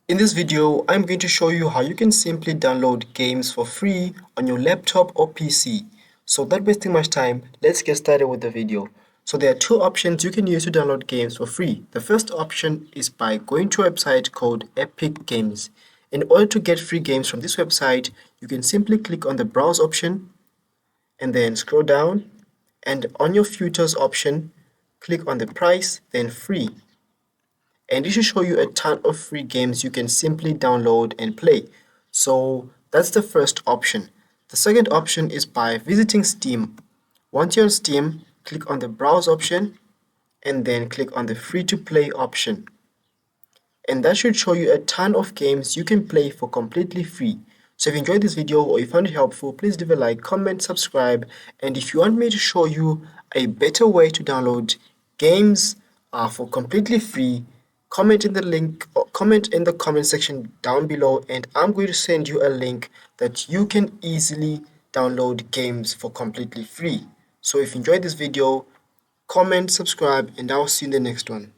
In this video, I'm going to show you how you can simply download games for free on your laptop or PC. So without wasting much time, let's get started with the video. So there are two options you can use to download games for free. The first option is by going to a website called Epic Games. In order to get free games from this website, you can simply click on the browse option and then scroll down, and on your futures option, click on the price, then free. And it should show you a ton of free games you can simply download and play. So that's the first option. The second option is by visiting Steam. Once you're on Steam, click on the browse option and then click on the free to play option. And that should show you a ton of games you can play for completely free. So if you enjoyed this video or you found it helpful, please leave a like, comment, subscribe, and if you want me to show you a better way to download games for completely free, comment in the link or comment in the comment section down below, and I'm going to send you a link that you can easily download games for completely free. So if you enjoyed this video, comment, subscribe, and I'll see you in the next one.